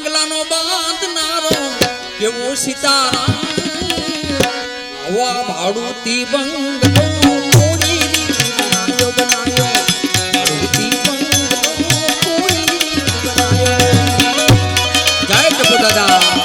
બંગલાનો બાંધનારો કેવો સીતારામ આવા ભાડુતી બંગલો કોળી બનાયો બનાયો ભાડુતી બંગલો કોળી બનાયો જય ટપુ દાદા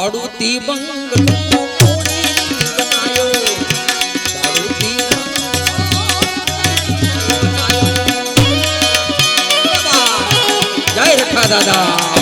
ભાડુતી બંગલો કોળી બનાયો ભાડુતી જય રખા દાદા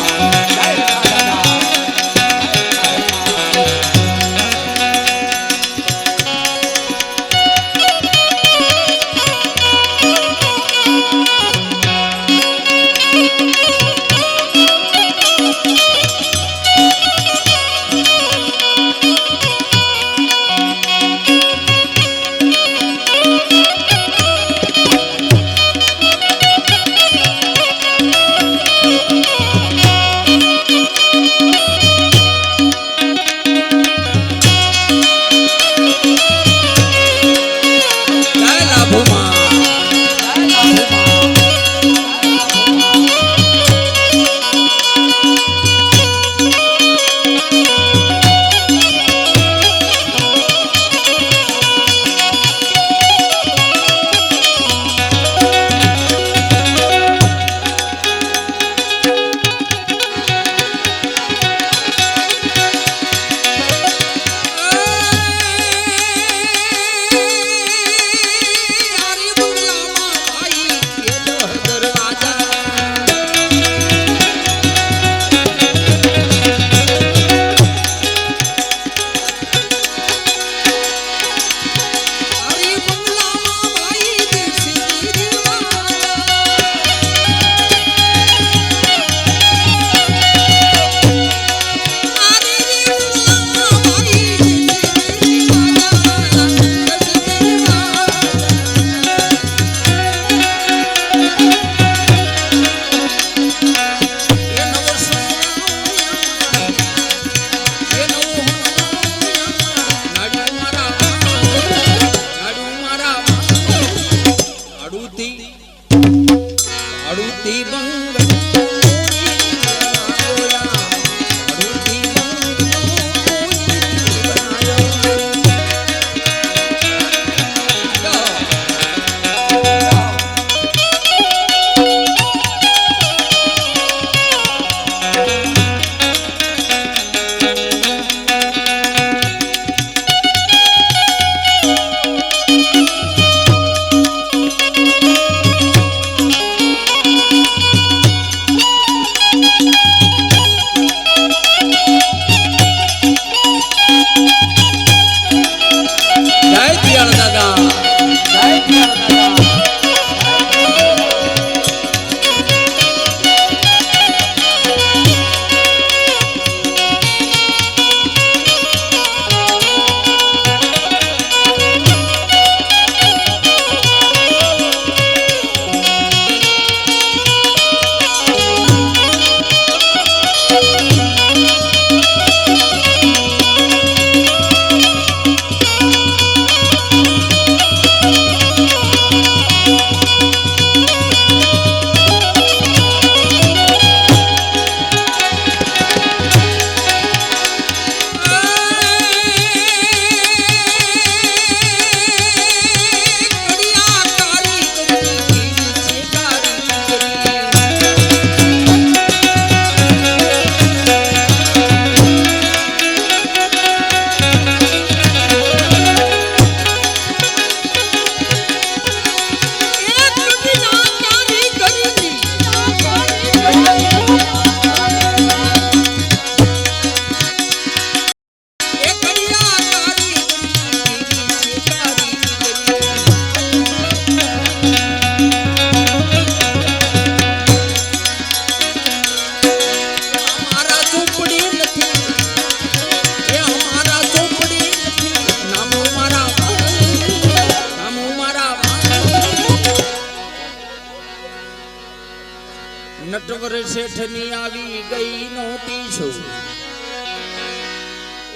નટવર શેઠની આવી ગઈ નોટીસો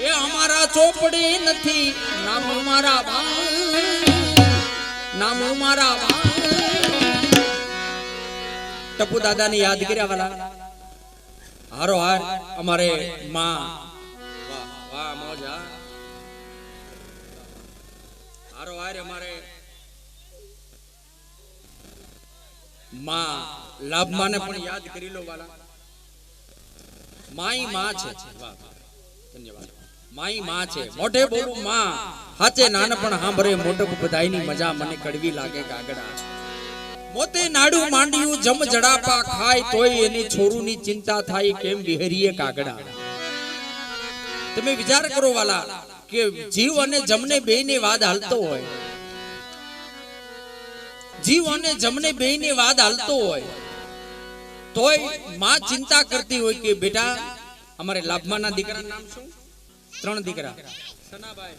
એ અમારા ચોપડી નથી નામ મારા નામ મારા ટપુ દાદાને યાદ કર્યા વાલા હારો હાર અમારે માં વાહ વાહ મોજા હારો હાર અમારે માં લાભમાને પણ યાદ કરી લો વાલા માઈ માં છે વાહ ધન્યવાદ માઈ માં છે મોઢે બોલું માં હાચે નાનપણ સાંભળે મોટપ બધાયની મજા મને કડવી લાગે કાગડા મોતે નાડું માંડ્યું જમ જડાપા ખાય તોય એની છોરુની ચિંતા થાય કેમ વિહરીએ કાગડા તમે વિચાર કરો વાલા કે જીવ અને જમને બેયને વાદ હાલતો હોય જીવ અને જમને બેયને વાદ હાલતો હોય તોય માં ચિંતા કરતી હોય કે બેટા અમારે લાભમાના દીકરાનું નામ શું 3 દીકરા સનાભાઈ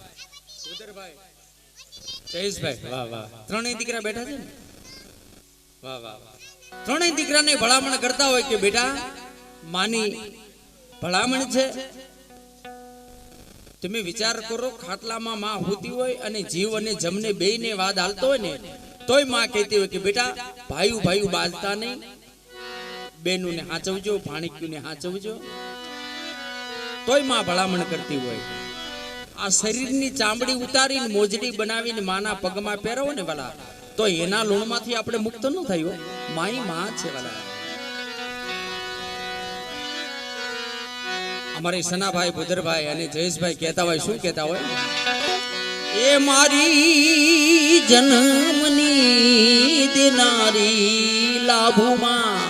ઉદરભાઈ જયેશભાઈ વાહ વાહ 3 દીકરા બેઠા છે ને વાહ વાહ 3 દીકરાને ભલામણ કરતા હોય કે બેટા માની ભલામણ છે તમે વિચાર કરો ખાટલામાં માં હોતી હોય અને જીવ અને જમને બેયને વાદ હાલતો હોય ને તોય માં કહેતી હોય કે બેટા ભાઈઓ ભાઈઓ બાજતા નહીં બેનુને હાચવજો ભાણીક્યુને હાચવજો તોય માં ભલામણ કરતી હોય આ શરીરની ચામડી ઉતારીને મોજડી બનાવીને માના પગમાં પહેરવો ને વાલા તો એના લોણમાંથી આપણે મુક્ત ન થયો માઈ માં છે વાલા અમારે સનાભાઈ ભુદરભાઈ અને જયેશભાઈ કહેતા હોય શું કહેતા હોય એ મારી જન્મની દેનારી લાભુમાં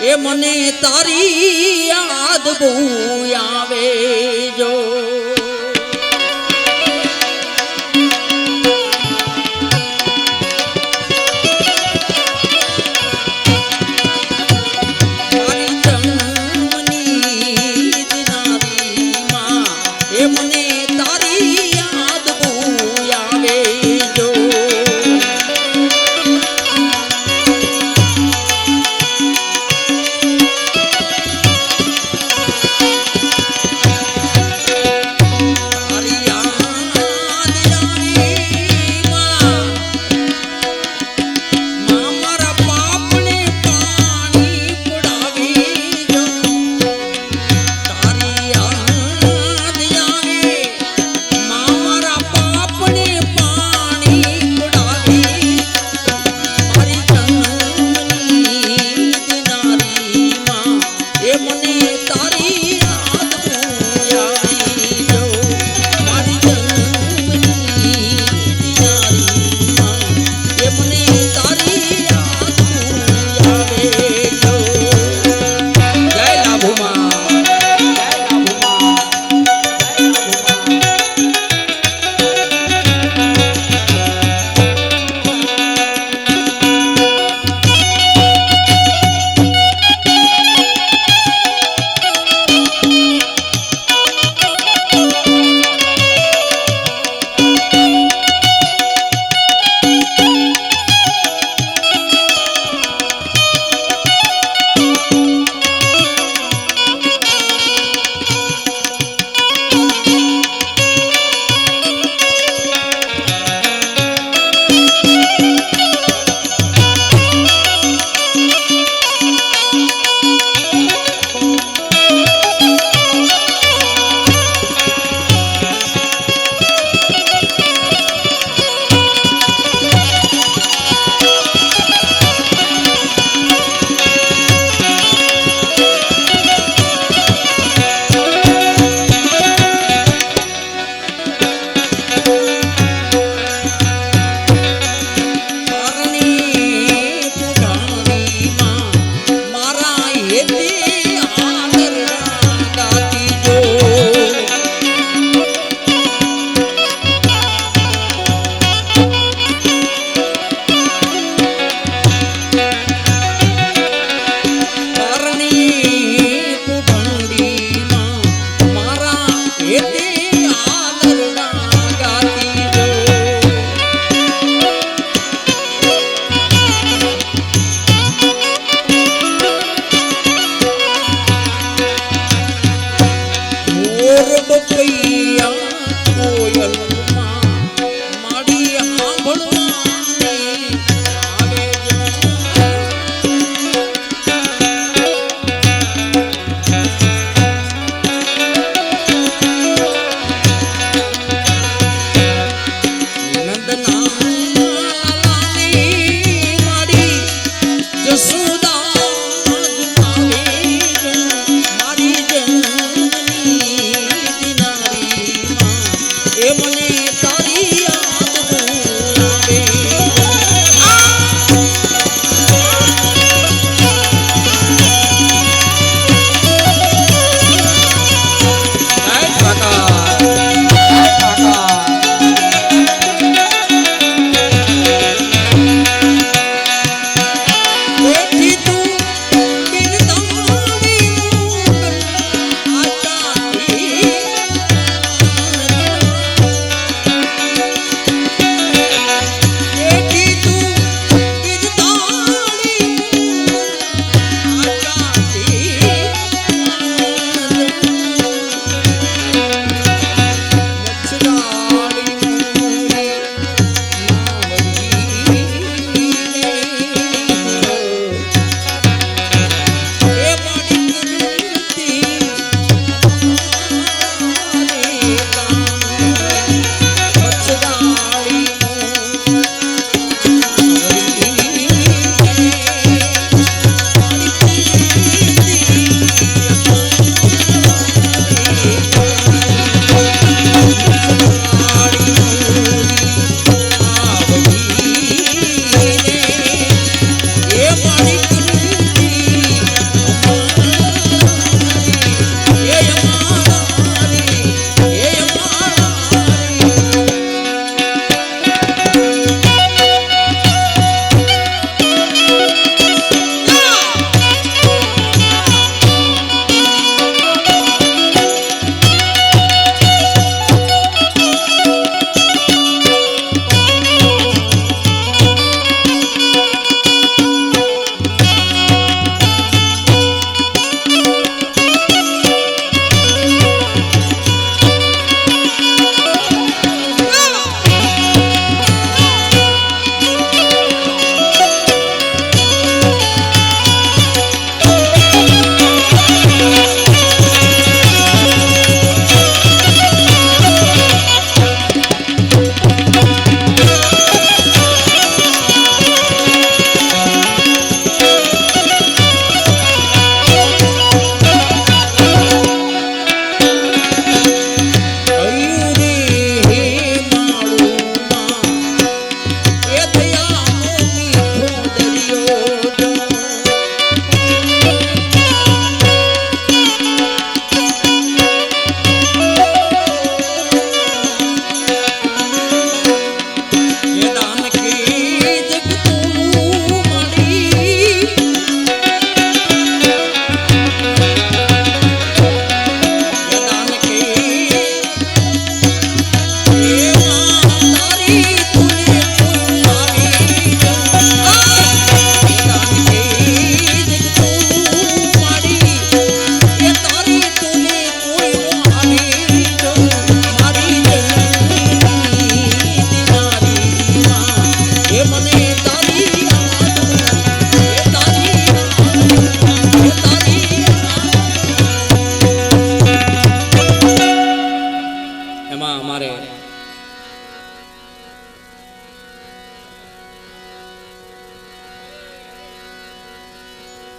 એ મને તારી યાદ બહુ આવે જો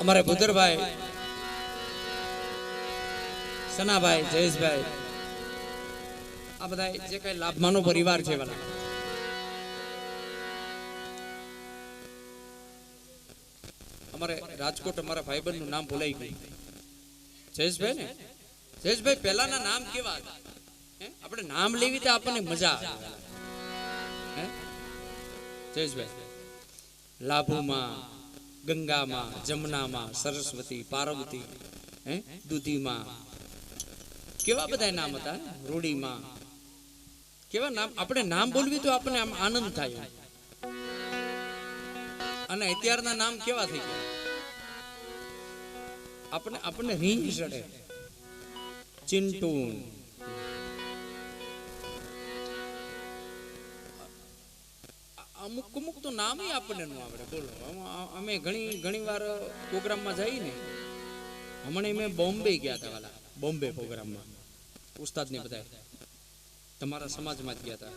અમારે ભુદરભાઈ, સનાભાઈ, જયેશભાઈ, આ બધા જે કઈ લાભમાનો પરિવાર છે વાલા, અમારે રાજકોટ અમારા ભાઈબંધ નું નામ ભૂલાઈ ગયું, જયેશભાઈ ને. જયેશભાઈ પહેલાના નામ કેવા હતા? આપણે નામ લેવી તો આપણને મજા આવે. જયેશભાઈ લાભુમાં, ગંગામાં, જમનામાં, સરસ્વતી, પાર્વતી, દૂધીમાં, કેવા બધા નામ હતા. રૂડીમાં, કેવા નામ. આપણે નામ બોલવી તો આપણને આમ આનંદ થાય. અને અત્યારના નામ કેવા થઈ ગયા, આપણને રીંગ ચડે. ચિંટુ, અમુક અમુક તો નામ આપણને ન આવડે. બોલો, અમે ઘણી વાર પ્રોગ્રામમાં જઈએ ને. હમણાં મેં બોમ્બે ગયા હતા વાલા, બોમ્બે પ્રોગ્રામમાં ઉસ્તાદ ને બધા તમારા સમાજમાં જ ગયા હતા.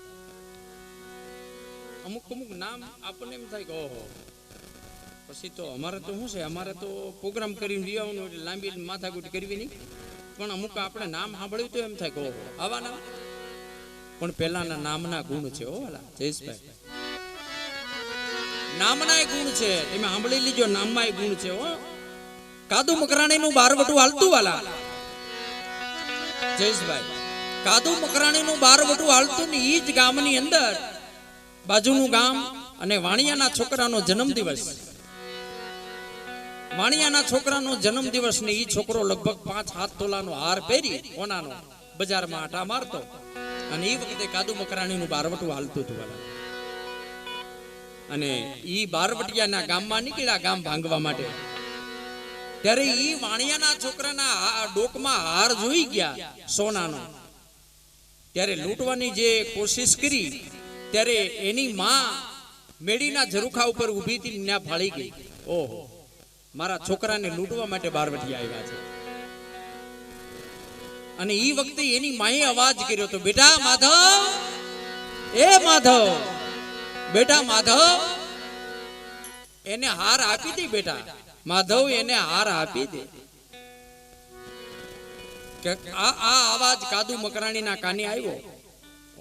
અમુક નામ આપણને એમ થાય કે ઓહો. પછી તો અમારે તો શું છે, અમારે તો પ્રોગ્રામ કરીને રહેવાનું એટલે લાંબી માથાકૂટ કરવી નહીં. પણ અમુક આપણે નામ સાંભળ્યું તો એમ થાય કે ઓહો આવા નામ. પણ પહેલાના નામના ગુણ છે. ઓ વાલા જયેશભાઈ, નામના ગુણ છે, તમે સાંભળી લીજો, નામમાં ગુણ છે હો. કાદુ મકરાણીનું બારવટું હાલતું વાલા જયેશભાઈ, કાદુ મકરાણીનું બારવટું હાલતું ને ઈ જ ગામની અંદર બાજુનું ગામ અને વાણિયાના છોકરાનો જન્મદિવસ. વાણિયાના છોકરાનો જન્મદિવસ ને ઈ છોકરો લગભગ 5-7 તોલાનો હાર પહેરી કોનાનો બજારમાં આટા મારતો અને ઈ વખતે કાદુ મકરાણીનું બારવટું હાલતું હતું વાલા. અને ઈ બારવટિયાના ગામમાં નીકળ્યા ગામ ભાંગવા માટે. ત્યારે ઈ વાણિયાના છોકરાના ડોકમાં હાર જોઈ ગયા સોનાનો. ત્યારે લૂંટવાની જે કોશિશ કરી ત્યારે એની માં મેડીના ઝરૂખા ઉપર ઊભી હતી, ત્યાં ફાળી ગઈ. ઓહો, મારા છોકરાને લૂંટવા માટે બારવટિયા આવ્યા છે. અને ઈ વખતે એની માએ અવાજ કર્યો તો, બેટા માધવ, એ માધવ, બેટા માધવ, એને હાર આપી દે. બેટા માધવ, એને હાર આપી દે. કે આ અવાજ કાદુ મકરાણીના કાને આવ્યો.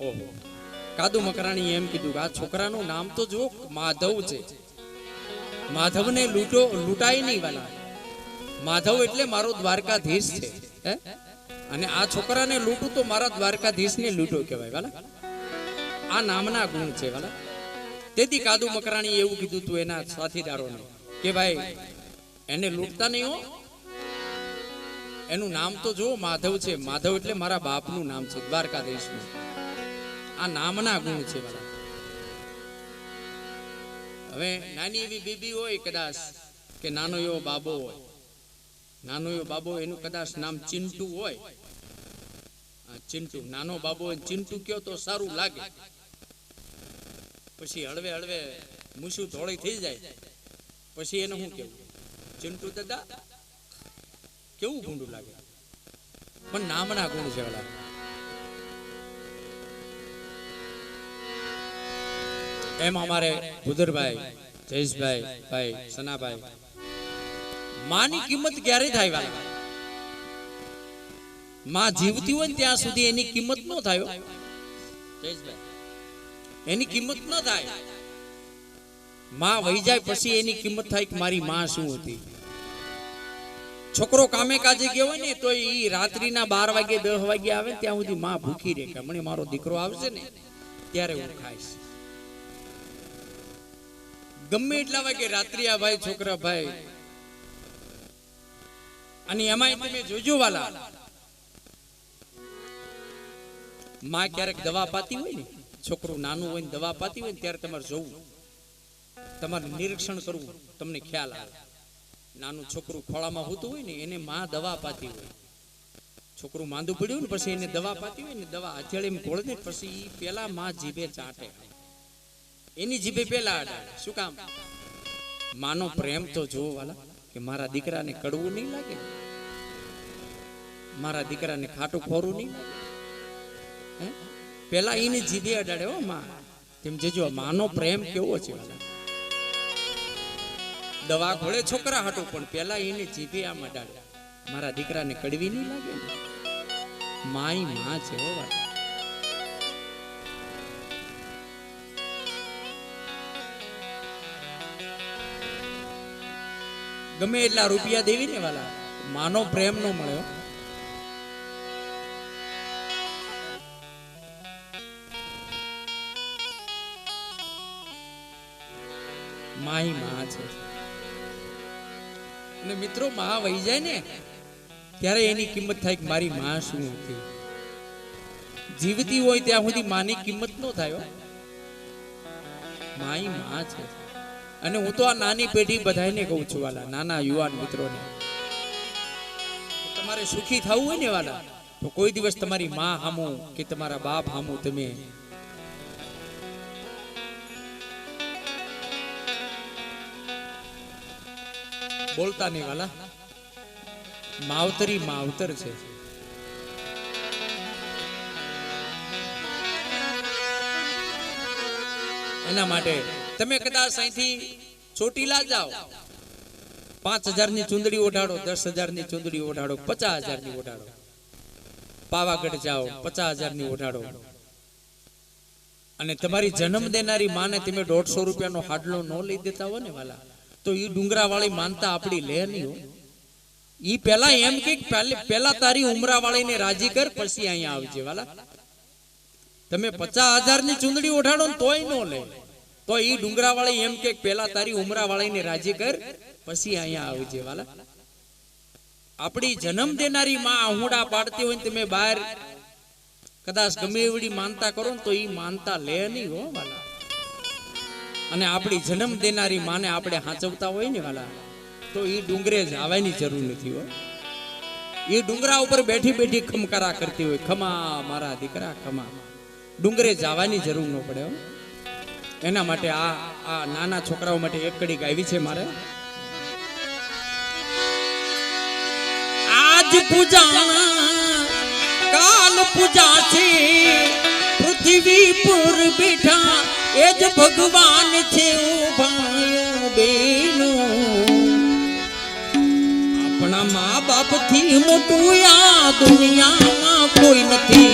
ઓહો, કાદુ મકરાણી એમ કીધું કે આ છોકરાનું નામ તો જો માધવ છે. માધવને લૂંટાય નહીં વાલા. માધવ એટલે મારો દ્વારકાધીશ છે. અને આ છોકરાને લૂંટું તો મારા દ્વારકાધીશને લૂંટો કહેવાય વાલા. આ નામના ગુણ છે વાલા. તેથી કાદુ મકરાણી એવું કીધું તું એના સાથીદારોને કે ભાઈ એને લૂંટતા નહીં હો, એનું નામ તો જો માધવ છે. માધવ એટલે મારા બાપનું નામ છે, દ્વારકાધીશનું. આ નામના ગુણ છે વાલા. હવે નાની એવી બીબી હોય કદાચ કે નાનો એવો બાબો હોય, નાનો એવો બાબો, એનું કદાચ નામ ચિંટુ હોય. ચિંટુ, નાનો બાબો ચિંટુ કયો તો સારું લાગે. પછી હળવે હળવે મૂછું થોડી થઈ જાય પછી એને શું કેવું, ચિંટુ દાદા, કેવું ભૂંડું લાગે. પણ નામના ગુણ છે વાલા. એમ અમારે ભુદરભાઈ, જયેશભાઈ, ભાઈ સનાભાઈ, માની કિંમત ક્યારે થાય વાલા? માં જીવતી હોય ને ત્યાં સુધી એની કિંમત ન થાય. જયેશભાઈ, એની કિંમત ન થાય. માં વહી જાય પછી એની કિંમત થાય કે મારી માં શું હતી. છોકરો કામે કાજે ગયો હોય ને તો એ રાત્રિના 12 વાગે 10 વાગે આવે ત્યાં સુધી માં ભૂખી રહે કે મને મારો દીકરો આવશે ને ત્યારે હું ખાઈશ. ગમે એટલા વાગે રાત્રિ આ ભાઈ છોકરા ભાઈ. અને એમાં તમે જોજો વાલા, માં ક્યારેક દવા પાતી હોય ને, છોકરું નાનું હોય ને દવા પાતી હોય ને ત્યારે તમારે જોવું, તમારે નિરીક્ષણ કરવું, તમને ખ્યાલ આવે. નાનું છોકરું ખોળામાં હોતું હોય ને એને માં દવા પાતી હોય. છોકરું માંદું પડ્યું ને પછી એને દવા પાતી હોય ને, દવા હથેળી માં ઘોળે ને પછી પેલા માં જીભે ચાટે, એની જીભે પેલા અડાડે. શું કામ? માનો પ્રેમ તો જોવો વાલા, કે મારા દીકરાને કડવું નહીં લાગે, મારા દીકરાને ખાટું ખોરું નહીં લાગે. પેલા એની જીભે અડાડે હો માં. તેમ જોજો માનો પ્રેમ કેવો છે વાલા. દવા ઘોળે છોકરા હાટું પણ પેલા એને જીભે આમ અડાડે, મારા દીકરાને કડવી નહીં લાગે ને. માઈ માં છે હો વાલા. ગમે એટલા રૂપિયા દેવી ને વાલા, માનો પ્રેમ નો મળ્યો. માઈ માં છે. અને મિત્રો માં વહી જાય ને ત્યારે એની કિંમત થાય કે મારી માં શું હતી. જીવતી હોય ત્યાં સુધી માની કિંમત ન થાય. માઈ માં છે. અને હું તો આ નાની પેઢી બધાને કહું છું વાલા, નાના યુવાન મિત્રોને, તમારે સુખી થવું હોય ને વાલા તો કોઈ દિવસ તમારી માં હામું કે તમારા બાપ હામું તમે બોલતા નહીં વાલા. માવતરી માવતર છે. એના માટે તમે કદાચ અહીંથી ચોટીલા જાઓ, 5,000 ની ચુંદડી ઓઢાડો, 10,000 ની ચુંદડી ઓઢાડો, 50,000 ની ઓઢાડો. પાવાગઢ જાઓ 50,000 ની ઓઢાડો. અને તમારી જન્મ દેનારી માને તમે 150 રૂપિયાનો હાડલો ન લઈ દેતા હો ને વાલા, તો એ ડુંગરાવાળી માનતા આપણી લે નહીં હો. ઈ પેલા એમ કે પેલા તારી ઉમરાવાળીને રાજી કર, પછી અહીંયા આવજે વાલા. તમે 50,000 ની ચૂંદડી ઓઢાડો ને તોય નો લે, તો ઈ ડુંગરાવાળી એમ કે પેલા તારી ઉમરાવાળીને રાજી કર, પછી અહીંયા આવજે વાલા. આપણી જન્મ દેનારી માં આહુડા પાડતી હોય ને તમે બહાર કદાચ ગમે એવડી માનતા કરો ને તો ઈ માનતા લે નહીં હો વાલા. અને આપણી જન્મ દેનારી માને આપણે હાચવતા હોય ને વાલા, તો ઈ ડુંગરે જવાની જરૂર નથી હો. એ ડુંગરા ઉપર બેઠી બેઠી ખમકારા કરતી હોય, ખમા મારા દીકરા ખમા. ડુંગરે જવાની જરૂર ન પડે હો. એના માટે આ નાના છોકરાઓ માટે એક કડી ગાવી છે મારે. આજ પૂજા કાલ પૂજા છે, પૃથ્વી પર બેઠા એ જ ભગવાન છે. ભાઈઓ બેનો આપણા મા બાપ થી મોટું આ દુનિયામાં કોઈ નથી.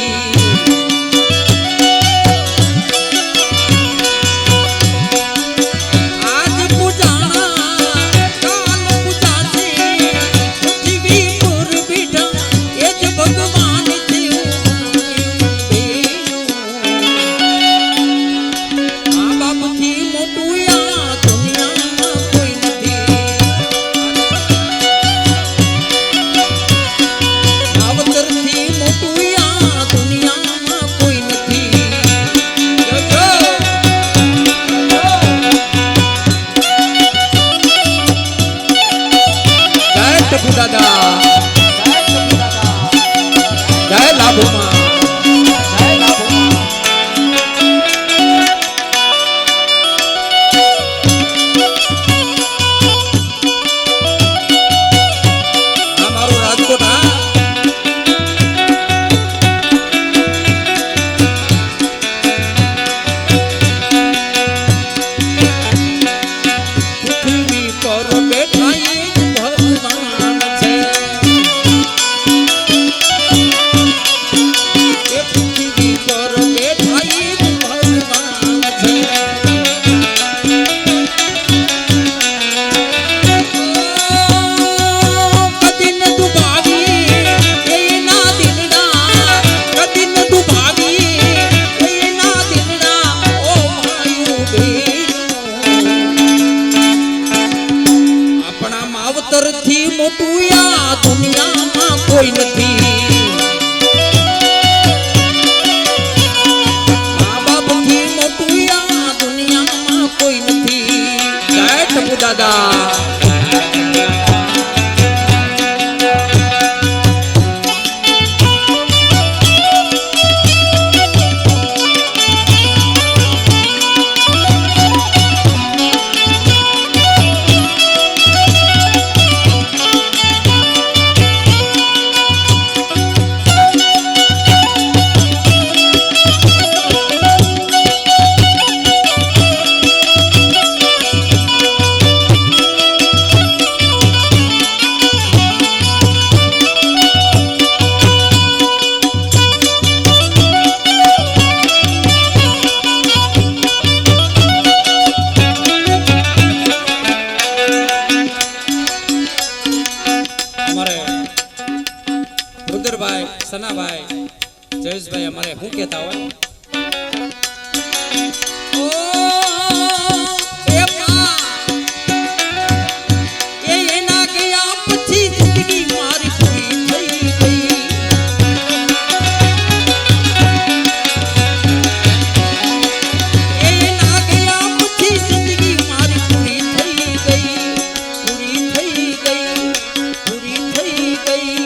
કોઈ નથી મા બાપ થી મોટું આ દુનિયામાં કોઈ નથી. જય ટપુ દાદા. સનાભાઈ જયેશભાઈ અમારે શું કહેતા હોય, એના ગયા પછી જિંદગી મારી પૂરી થઈ ગઈ. એના ગયા પછી જિંદગી મારી પૂરી થઈ ગઈ, પૂરી થઈ ગઈ, પૂરી થઈ ગઈ.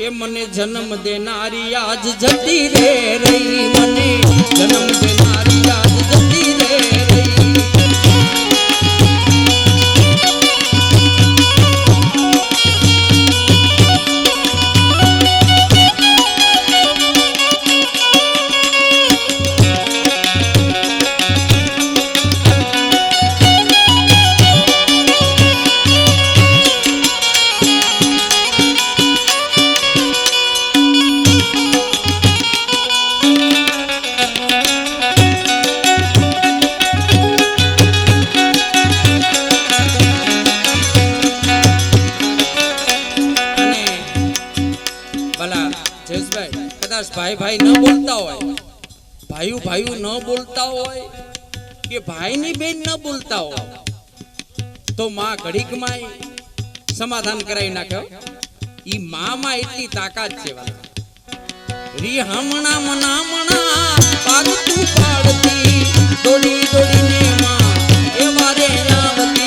એ મને જન્મ દેનારી આજ જતી રે રહી, મને જન્મ દેનારી આજ જતી રે રહી. ભાઈ ભાઈ ન બોલતા હોય, ભાઈઓ ભાઈઓ ન બોલતા હોય કે ભાઈની બેન ન બોલતા હોય તો માં ઘડીકમાં સમાધાન કરાવી નાખ્યો. ઈ માં એટલી તાકાત છે વાલા. રી હમણા મના મના પાડતું પાડતી દોડી દોડીને માં એ મારે આવતી.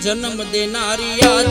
જન્મ દેનારી આજ